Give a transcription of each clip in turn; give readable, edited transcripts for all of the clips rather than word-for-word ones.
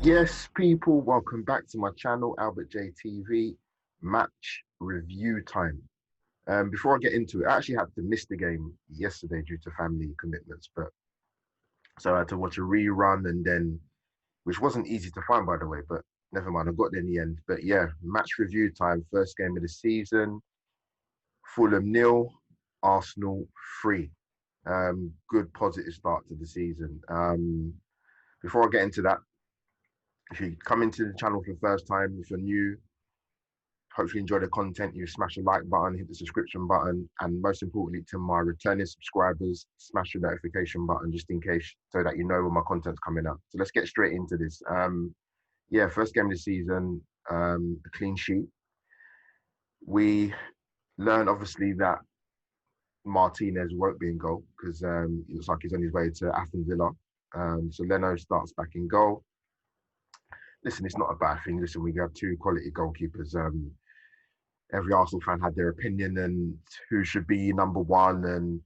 Yes, people, welcome back to my channel, Albert JTV match review time. Before I get into it, I actually had to miss the game yesterday due to family commitments, but so I had to watch a rerun and then, which wasn't easy to find, by the way, but never mind, I got there in the end. But yeah, match review time, first game of the season, Fulham nil, Arsenal 3. Good positive start to the season. Before I get into that, if you come into the channel for the first time, if you're new, hopefully enjoy the content. You smash the like button, hit the subscription button, and most importantly, to my returning subscribers, smash the notification button just in case, so that you know when my content's coming up. So let's get straight into this. Yeah, first game of the season, a clean sheet. We learned obviously that Martinez won't be in goal because it looks like he's on his way to Aston Villa. So Leno starts back in goal. Listen, it's not a bad thing. Listen, we have two quality goalkeepers. Every Arsenal fan had their opinion and who should be number one.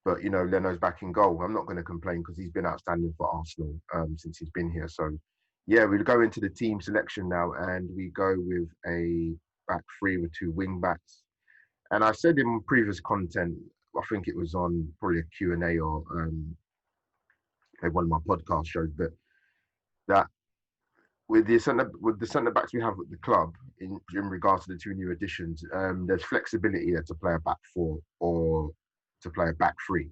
But Leno's back in goal. I'm not going to complain because he's been outstanding for Arsenal since he's been here. So yeah, we go into the team selection now, and we go with a back three with two wing backs. And I said in previous content, I think it was on probably a Q&A or one of my podcast shows, but that with the centre backs we have at the club in regards to the two new additions, there's flexibility there to play a back four or to play a back three.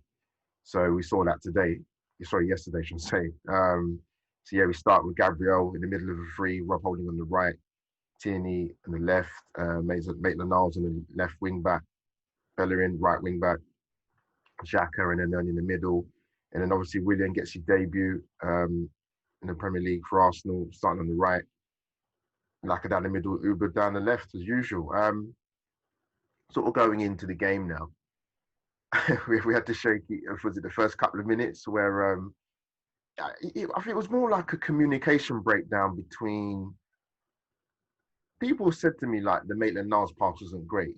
So we saw that today. Sorry, yesterday, I should say. So yeah, we start with Gabriel in the middle of the three, Rob Holding on the right, Tierney on the left, Maitland-Niles on the left wing back, Bellerin right wing back, Xhaka and then in the middle, and then obviously Willian gets his debut in the Premier League for Arsenal, starting on the right, Laka down the middle, Uber down the left as usual. Sort of going into the game now, we had to shake it. Was it the first couple of minutes where I think it was more like a communication breakdown between people said to me like the Maitland-Niles pass wasn't great.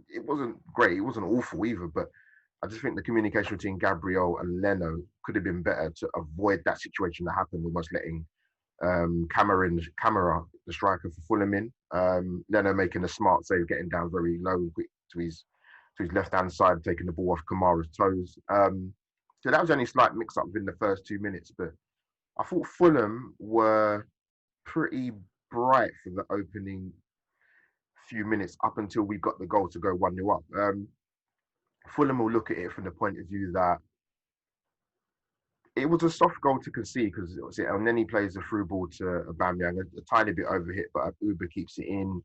It wasn't great. It wasn't awful either, but I just think the communication between Gabriel and Leno could have been better to avoid that situation that happened, almost letting Camera, the striker for Fulham in. Leno making a smart save, getting down very low and quick to his left hand side, taking the ball off Kamara's toes. So that was only a slight mix up within the first 2 minutes, but I thought Fulham were pretty bright for the opening few minutes up until we got the goal to go 1-0 up. Fulham will look at it from the point of view that it was a soft goal to concede because and then he plays a through ball to Aubameyang, a tiny bit overhit, but Uber keeps it in,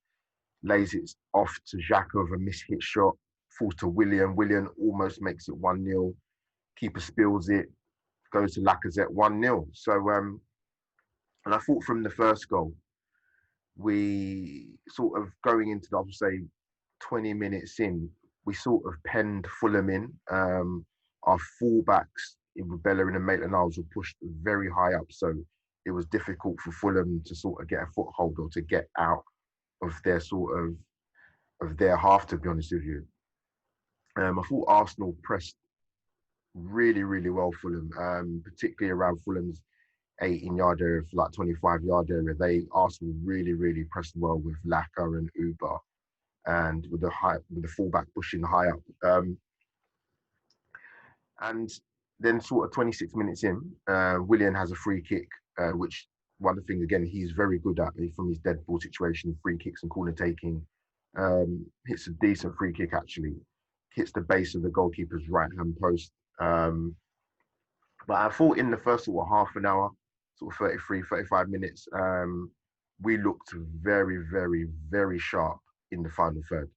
lays it off to Xhaka with a mishit shot, falls to Willian. Willian almost makes it 1-0. Keeper spills it, goes to Lacazette 1-0. So, and I thought from the first goal, we sort of going into, I would say, 20 minutes in, we sort of penned Fulham in. Our fullbacks with Bellerin and Maitland-Niles were pushed very high up, so it was difficult for Fulham to sort of get a foothold or to get out of their of their half. To be honest with you, I thought Arsenal pressed really, really well Fulham, particularly around Fulham's 18-yard area, like 25-yard area. Arsenal really, really pressed well with Laka and Uber, and with the fullback pushing high up. And then sort of 26 minutes in, Willian has a free kick, which one of the things, again, he's very good at from his dead ball situation, free kicks and corner taking. Hits a decent free kick, actually. Hits the base of the goalkeeper's right-hand post. But I thought in the first sort of half an hour, sort of 33, 35 minutes, we looked very, very, very sharp in the final third.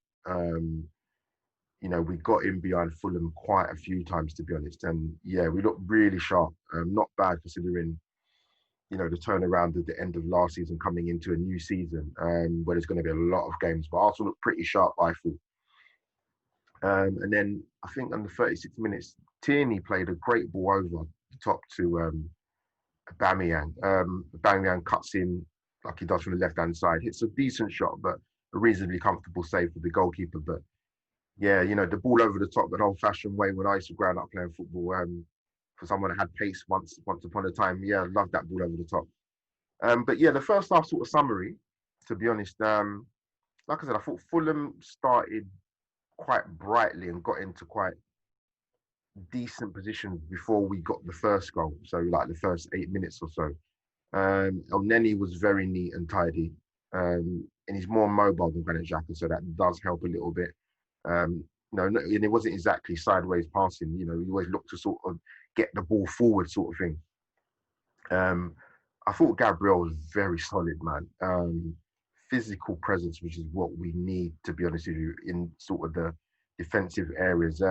We got in behind Fulham quite a few times, to be honest. And yeah, we looked really sharp. Not bad considering, the turnaround at the end of last season coming into a new season where there's going to be a lot of games. But Arsenal looked pretty sharp, I thought. And then I think on the 36 minutes, Tierney played a great ball over the top to Aubameyang. Aubameyang cuts in like he does from the left-hand side. Hits a decent shot, but a reasonably comfortable save for the goalkeeper. But yeah, the ball over the top, that old-fashioned way when I used to grow up playing football, for someone that had pace once upon a time. Yeah, I love that ball over the top. But yeah, the first half sort of summary, to be honest, like I said, I thought Fulham started quite brightly and got into quite decent positions before we got the first goal. So like the first 8 minutes or so. El Neni was very neat and tidy. And he's more mobile than Granit Xhaka, so that does help a little bit. And it wasn't exactly sideways passing. You always look to sort of get the ball forward, sort of thing. I thought Gabriel was very solid, man. Physical presence, which is what we need, to be honest with you, in sort of the defensive areas.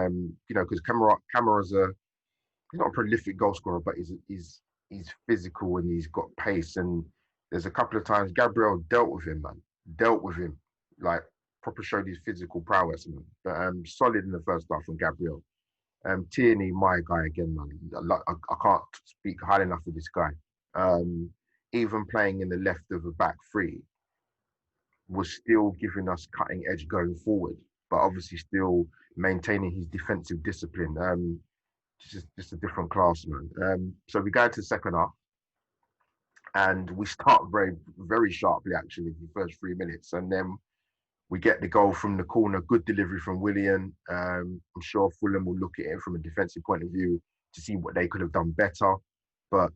Because Camara's he's not a prolific goal scorer, but he's physical and he's got pace. And there's a couple of times Gabriel dealt with him, man. Dealt with him, like proper showed his physical prowess, man. But solid in the first half from Gabriel. Tierney, my guy again, man. I can't speak highly enough of this guy. Even playing in the left of a back three was still giving us cutting edge going forward, but obviously still maintaining his defensive discipline. Just a different class, man. So we go into the second half, and we start very sharply, actually, the first 3 minutes, and then we get the goal from the corner. Good delivery from Willian. I'm sure Fulham will look at it from a defensive point of view to see what they could have done better. But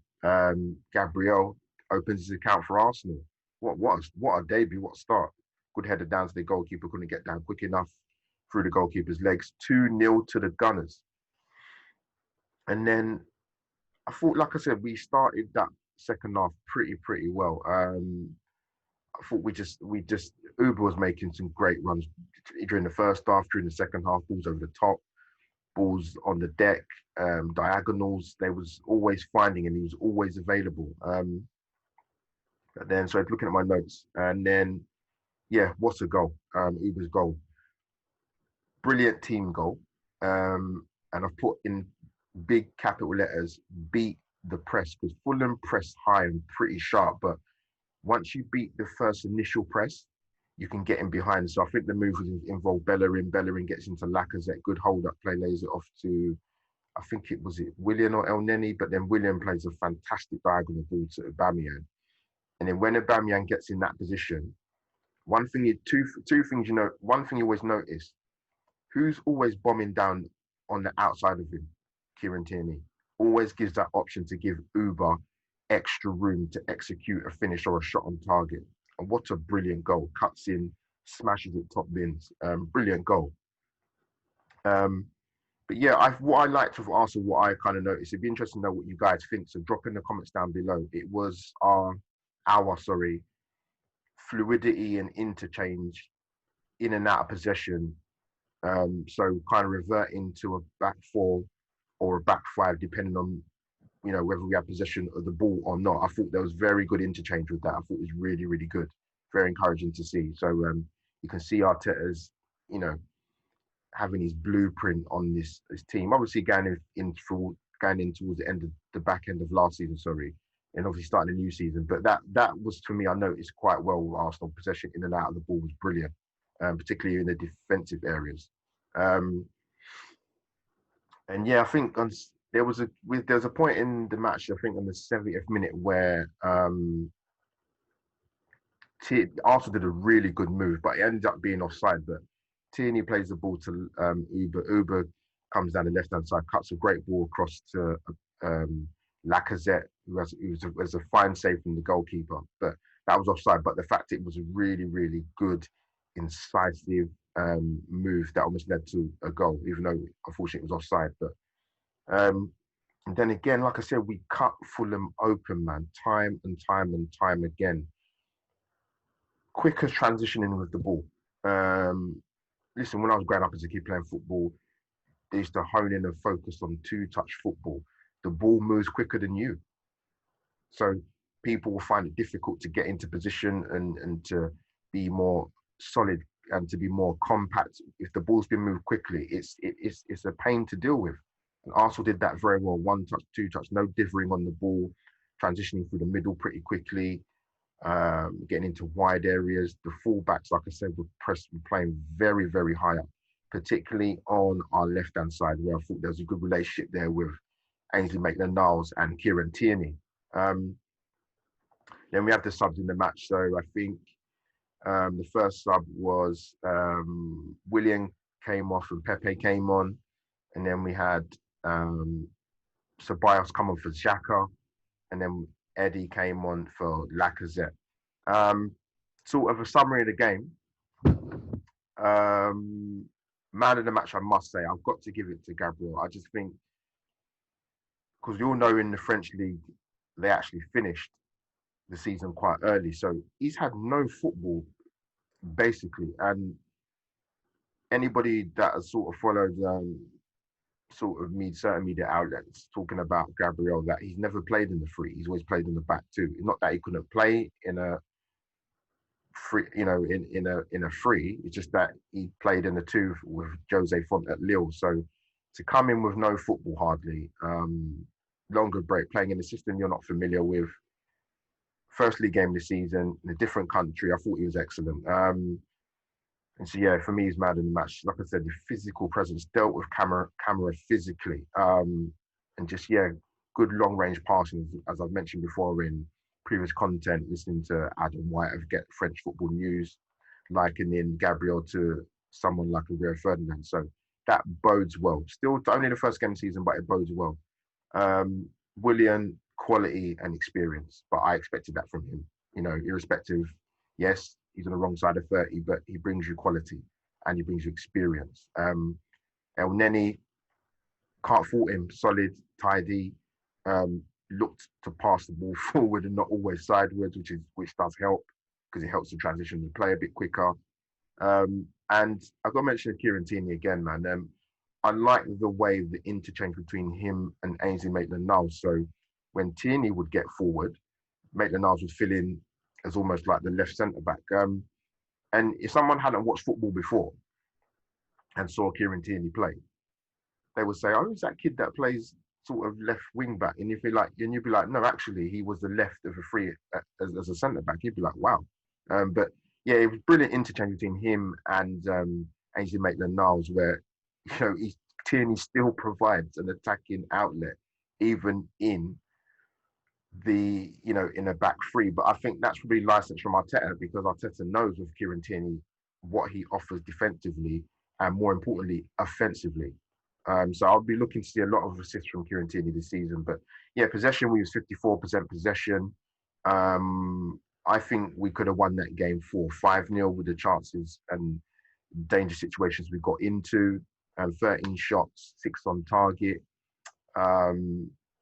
Gabriel opens his account for Arsenal. What a debut! What a start! Good header down to the goalkeeper. Couldn't get down quick enough through the goalkeeper's legs. 2-0 to the Gunners. And then I thought, like I said, we started that second half pretty well. I thought we just Uber was making some great runs during the first half, during the second half, balls over the top, balls on the deck, diagonals. They was always finding, and he was always available. But then, so I was looking at my notes, and then, yeah, what a goal! Uber's goal, brilliant team goal, and I've put in big capital letters, beat the press, because Fulham pressed high and pretty sharp, but once you beat the first initial press, you can get in behind. So I think the move would involve Bellerin. Bellerin gets into Lacazette, good hold-up play, lays it off to, I think it was Willian or El Neni, but then Willian plays a fantastic diagonal ball to Aubameyang. And then when Aubameyang gets in that position, two things, one thing you always notice, who's always bombing down on the outside of him? Kieran Tierney. Always gives that option to give Uber extra room to execute a finish or a shot on target. And what a brilliant goal. Cuts in, smashes it top bins. Brilliant goal. But yeah, what I liked of Arsenal, what I kind of noticed, it'd be interesting to know what you guys think. So drop in the comments down below. It was our fluidity and interchange in and out of possession. So kind of reverting to a back four or a back five, depending on whether we have possession of the ball or not. I thought there was very good interchange with that. I thought it was really, really good. Very encouraging to see. So you can see Arteta's, having his blueprint on this team. Obviously going in towards the end of the back end of last season, and obviously starting a new season. But that was, for me, I noticed quite well with Arsenal. Possession in and out of the ball was brilliant, particularly in the defensive areas. And yeah, I think there was a point in the match, I think on the 70th minute, where Arsenal did a really good move, but it ended up being offside. But Tierney plays the ball to Uber. Uber comes down the left-hand side, cuts a great ball across to Lacazette, who has a fine save from the goalkeeper. But that was offside. But the fact it was a really, really good, incisive move that almost led to a goal, even though unfortunately it was offside. But and then again, like I said, we cut Fulham open, man, time and time again. Quicker transitioning with the ball. Listen, when I was growing up as a kid playing football, they used to hone in and focus on two-touch football. The ball moves quicker than you. So people will find it difficult to get into position and to be more solid and to be more compact. If the ball's been moved quickly, it's a pain to deal with. And Arsenal did that very well. One touch, two touch, no dithering on the ball, transitioning through the middle pretty quickly, getting into wide areas. The fullbacks, like I said, were playing very, very high up, particularly on our left-hand side, where I thought there was a good relationship there with Ainsley Maitland-Niles and Kieran Tierney. Then we have the subs in the match. So I think the first sub was William came off and Pepe came on. And then we had Ceballos come on for Xhaka. And then Eddie came on for Lacazette. Sort of a summary of the game. Man of the match, I must say, I've got to give it to Gabriel. I just think, because you all know in the French league, they actually finished the season quite early. So he's had no football, basically. And anybody that has sort of followed certain media outlets talking about Gabriel, that he's never played in the free. He's always played in the back two. Not that he couldn't play in a free, in a free. It's just that he played in the two with Jose Font at Lille. So to come in with no football hardly, longer break, playing in a system you're not familiar with, first league game of the season in a different country, I thought he was excellent. And so yeah, for me, he's mad in the match. Like I said, the physical presence, dealt with camera physically, and just good long range passing, as I've mentioned before in previous content, listening to Adam White of Get French Football News, likening Gabriel to someone like Rio Ferdinand. So that bodes well. Still only the first game of the season, but it bodes well. Willian, quality and experience, but I expected that from him. Irrespective, yes, he's on the wrong side of 30, but he brings you quality and he brings you experience. El Neni, can't fault him, solid, tidy, looked to pass the ball forward and not always sideways, which does help because it helps to transition the play a bit quicker. And I've got to mention Kieran Tierney again, man. I like the way the interchange between him and Ainsley Maitland-Niles. So when Tierney would get forward, Maitland-Niles would fill in as almost like the left centre back. And if someone hadn't watched football before and saw Kieran Tierney play, they would say, "Oh, it's that kid that plays sort of left wing back." And you'd be like, "No, actually, he was the left of a free as a centre back." You'd be like, "Wow." But yeah, it was brilliant interchange between him and Ainsley Maitland-Niles, where Tierney still provides an attacking outlet, even in in a back three. But I think that's probably licensed from Arteta, because Arteta knows with Kieran Tierney what he offers defensively and, more importantly, offensively. So I'll be looking to see a lot of assists from Kieran Tierney this season. But yeah, possession, we was 54% possession. I think we could have won that game 4-5-0 with the chances and danger situations we got into. 13 shots, 6 on target.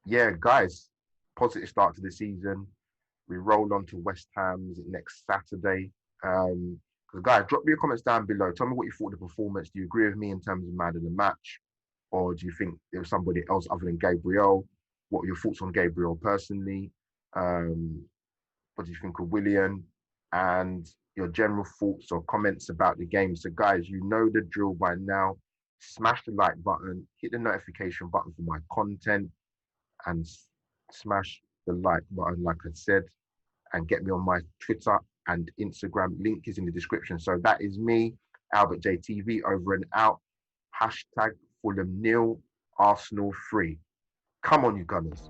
Yeah, guys, positive start to the season. We roll on to West Ham next Saturday. Guys, drop me your comments down below. Tell me what you thought of the performance. Do you agree with me in terms of man of the match? Or do you think there was somebody else other than Gabriel? What are your thoughts on Gabriel personally? What do you think of Willian? And your general thoughts or comments about the game. So guys, you know the drill by now. Smash the like button, hit the notification button for my content, and smash the like button, like I said, and get me on my Twitter and Instagram. Link is in the description. So that is me, Albert JTV, over and out. # Fulham 0, Arsenal 3. Come on, you Gunners.